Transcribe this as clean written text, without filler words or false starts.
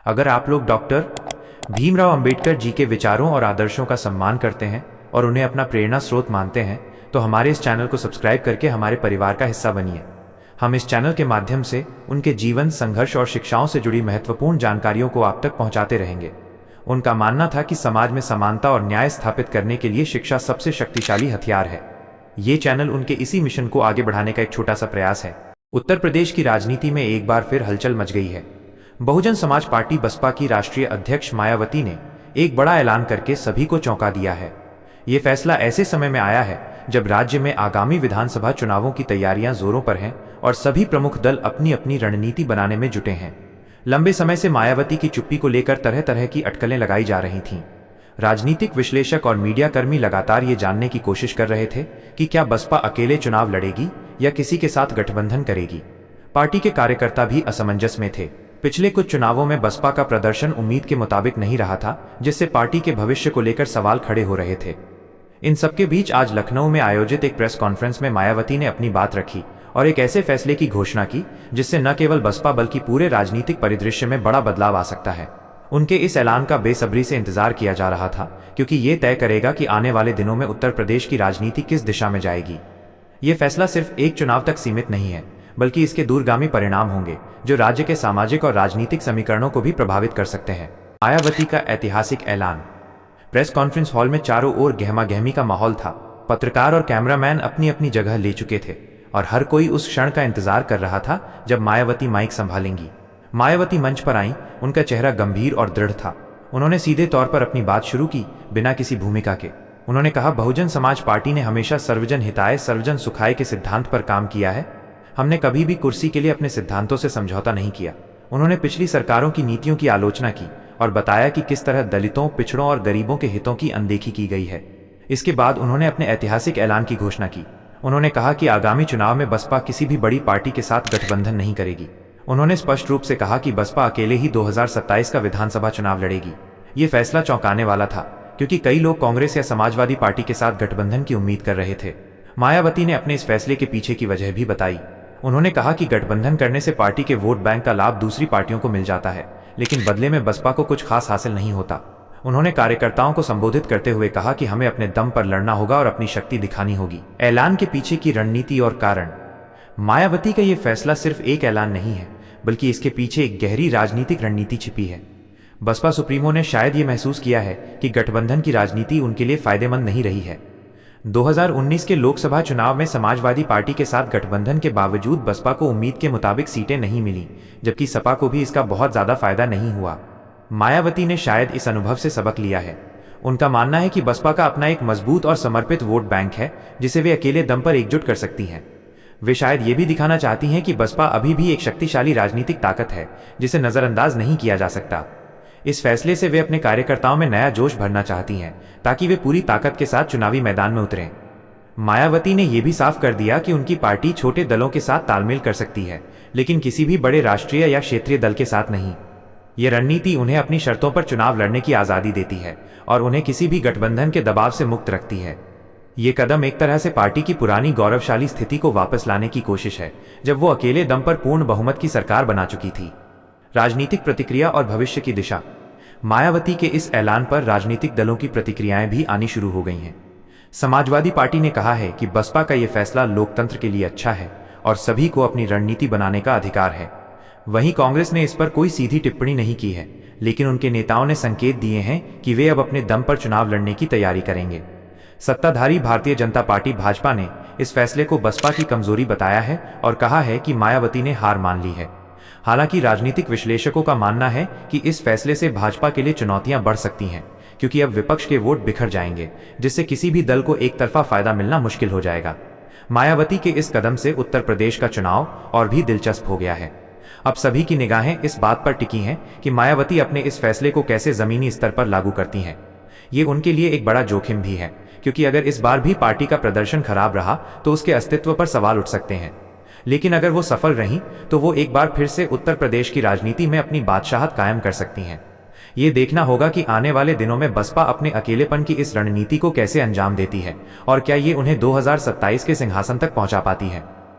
अगर आप लोग डॉक्टर भीमराव अंबेडकर जी के विचारों और आदर्शों का सम्मान करते हैं और उन्हें अपना प्रेरणा स्रोत मानते हैं तो हमारे इस चैनल को सब्सक्राइब करके हमारे परिवार का हिस्सा बनिए। हम इस चैनल के माध्यम से उनके जीवन, संघर्ष और शिक्षाओं से जुड़ी महत्वपूर्ण जानकारियों को आप तक पहुंचाते रहेंगे। उनका मानना था कि समाज में समानता और न्याय स्थापित करने के लिए शिक्षा सबसे शक्तिशाली हथियार है। ये चैनल उनके इसी मिशन को आगे बढ़ाने का एक छोटा सा प्रयास है। उत्तर प्रदेश की राजनीति में एक बार फिर हलचल मच गई है। बहुजन समाज पार्टी बसपा की राष्ट्रीय अध्यक्ष मायावती ने एक बड़ा ऐलान करके सभी को चौंका दिया है। ये फैसला ऐसे समय में आया है जब राज्य में आगामी विधानसभा चुनावों की तैयारियां जोरों पर हैं और सभी प्रमुख दल अपनी अपनी रणनीति बनाने में जुटे हैं। लंबे समय से मायावती की चुप्पी को लेकर तरह तरह की अटकलें लगाई जा रही थीं। राजनीतिक विश्लेषक और मीडियाकर्मी लगातार ये जानने की कोशिश कर रहे थे कि क्या बसपा अकेले चुनाव लड़ेगी या किसी के साथ गठबंधन करेगी। पार्टी के कार्यकर्ता भी असमंजस में थे। पिछले कुछ चुनावों में बसपा का प्रदर्शन उम्मीद के मुताबिक नहीं रहा था, जिससे पार्टी के भविष्य को लेकर सवाल खड़े हो रहे थे। इन सबके बीच आज लखनऊ में आयोजित एक प्रेस कॉन्फ्रेंस में मायावती ने अपनी बात रखी और एक ऐसे फैसले की घोषणा की जिससे न केवल बसपा बल्कि पूरे राजनीतिक परिदृश्य में बड़ा बदलाव आ सकता है। उनके इस ऐलान का बेसब्री से इंतजार किया जा रहा था, क्योंकि ये तय करेगा कि आने वाले दिनों में उत्तर प्रदेश की राजनीति किस दिशा में जाएगी। ये फैसला सिर्फ एक चुनाव तक सीमित नहीं है, बल्कि इसके दूरगामी परिणाम होंगे जो राज्य के सामाजिक और राजनीतिक समीकरणों को भी प्रभावित कर सकते हैं। मायावती का ऐतिहासिक ऐलान। प्रेस कॉन्फ्रेंस हॉल में चारों ओर गहमागहमी का माहौल था। पत्रकार और कैमरामैन अपनी अपनी जगह ले चुके थे और हर कोई उस क्षण का इंतजार कर रहा था जब मायावती माइक संभालेंगी। मायावती मंच पर आईं, उनका चेहरा गंभीर और दृढ़ था। उन्होंने सीधे तौर पर अपनी बात शुरू की, बिना किसी भूमिका के। उन्होंने कहा, बहुजन समाज पार्टी ने हमेशा सर्वजन हिताय सर्वजन सुखाय के सिद्धांत पर काम किया है। हमने कभी भी कुर्सी के लिए अपने सिद्धांतों से समझौता नहीं किया। उन्होंने पिछली सरकारों की नीतियों की आलोचना की और बताया कि किस तरह दलितों, पिछड़ों और गरीबों के हितों की अनदेखी की गई है। इसके बाद उन्होंने अपने ऐतिहासिक ऐलान की घोषणा की। उन्होंने कहा कि आगामी चुनाव में बसपा किसी भी बड़ी पार्टी के साथ गठबंधन नहीं करेगी। उन्होंने स्पष्ट रूप से कहा कि बसपा अकेले ही 2027 का विधानसभा चुनाव लड़ेगी। ये फैसला चौंकाने वाला था, क्योंकि कई लोग कांग्रेस या समाजवादी पार्टी के साथ गठबंधन की उम्मीद कर रहे थे। मायावती ने अपने इस फैसले के पीछे की वजह भी बताई। उन्होंने कहा कि गठबंधन करने से पार्टी के वोट बैंक का लाभ दूसरी पार्टियों को मिल जाता है, लेकिन बदले में बसपा को कुछ खास हासिल नहीं होता। उन्होंने कार्यकर्ताओं को संबोधित करते हुए कहा कि हमें अपने दम पर लड़ना होगा और अपनी शक्ति दिखानी होगी। ऐलान के पीछे की रणनीति और कारण। मायावती का ये फैसला सिर्फ एक ऐलान नहीं है, बल्कि इसके पीछे एक गहरी राजनीतिक रणनीति छिपी है। बसपा सुप्रीमो ने शायद ये महसूस किया है कि गठबंधन की राजनीति उनके लिए फायदेमंद नहीं रही है। 2019 के लोकसभा चुनाव में समाजवादी पार्टी के साथ गठबंधन के बावजूद बसपा को उम्मीद के मुताबिक सीटें नहीं मिली, जबकि सपा को भी इसका बहुत ज्यादा फायदा नहीं हुआ। मायावती ने शायद इस अनुभव से सबक लिया है। उनका मानना है कि बसपा का अपना एक मजबूत और समर्पित वोट बैंक है, जिसे वे अकेले दम पर एकजुट कर सकती हैं। वे शायद ये भी दिखाना चाहती हैं कि बसपा अभी भी एक शक्तिशाली राजनीतिक ताकत है, जिसे नजरअंदाज नहीं किया जा सकता। इस फैसले से वे अपने कार्यकर्ताओं में नया जोश भरना चाहती हैं, ताकि वे पूरी ताकत के साथ चुनावी मैदान में उतरें। मायावती ने यह भी साफ कर दिया कि उनकी पार्टी छोटे दलों के साथ तालमेल कर सकती है, लेकिन किसी भी बड़े राष्ट्रीय या क्षेत्रीय दल के साथ नहीं। ये रणनीति उन्हें अपनी शर्तों पर चुनाव लड़ने की आज़ादी देती है और उन्हें किसी भी गठबंधन के दबाव से मुक्त रखती है। ये कदम एक तरह से पार्टी की पुरानी गौरवशाली स्थिति को वापस लाने की कोशिश है, जब वो अकेले दम पर पूर्ण बहुमत की सरकार बना चुकी थी। राजनीतिक प्रतिक्रिया और भविष्य की दिशा। मायावती के इस ऐलान पर राजनीतिक दलों की प्रतिक्रियाएं भी आनी शुरू हो गई हैं। समाजवादी पार्टी ने कहा है कि बसपा का यह फैसला लोकतंत्र के लिए अच्छा है और सभी को अपनी रणनीति बनाने का अधिकार है। वहीं कांग्रेस ने इस पर कोई सीधी टिप्पणी नहीं की है, लेकिन उनके नेताओं ने संकेत दिए हैं कि वे अब अपने दम पर चुनाव लड़ने की तैयारी करेंगे। सत्ताधारी भारतीय जनता पार्टी भाजपा ने इस फैसले को बसपा की कमजोरी बताया है और कहा है कि मायावती ने हार मान ली है। हालांकि राजनीतिक विश्लेषकों का मानना है कि इस फैसले से भाजपा के लिए चुनौतियां बढ़ सकती हैं, क्योंकि अब विपक्ष के वोट बिखर जाएंगे, जिससे किसी भी दल को एक तरफा फायदा मिलना मुश्किल हो जाएगा। मायावती के इस कदम से उत्तर प्रदेश का चुनाव और भी दिलचस्प हो गया है। अब सभी की निगाहें इस बात पर टिकी हैं कि मायावती अपने इस फैसले को कैसे जमीनी स्तर पर लागू करती हैं। ये उनके लिए एक बड़ा जोखिम भी है, क्योंकि अगर इस बार भी पार्टी का प्रदर्शन खराब रहा तो उसके अस्तित्व पर सवाल उठ सकते हैं। लेकिन अगर वो सफल रहीं तो वो एक बार फिर से उत्तर प्रदेश की राजनीति में अपनी बादशाहत कायम कर सकती हैं। ये देखना होगा कि आने वाले दिनों में बसपा अपने अकेलेपन की इस रणनीति को कैसे अंजाम देती है और क्या ये उन्हें 2027 के सिंहासन तक पहुंचा पाती है।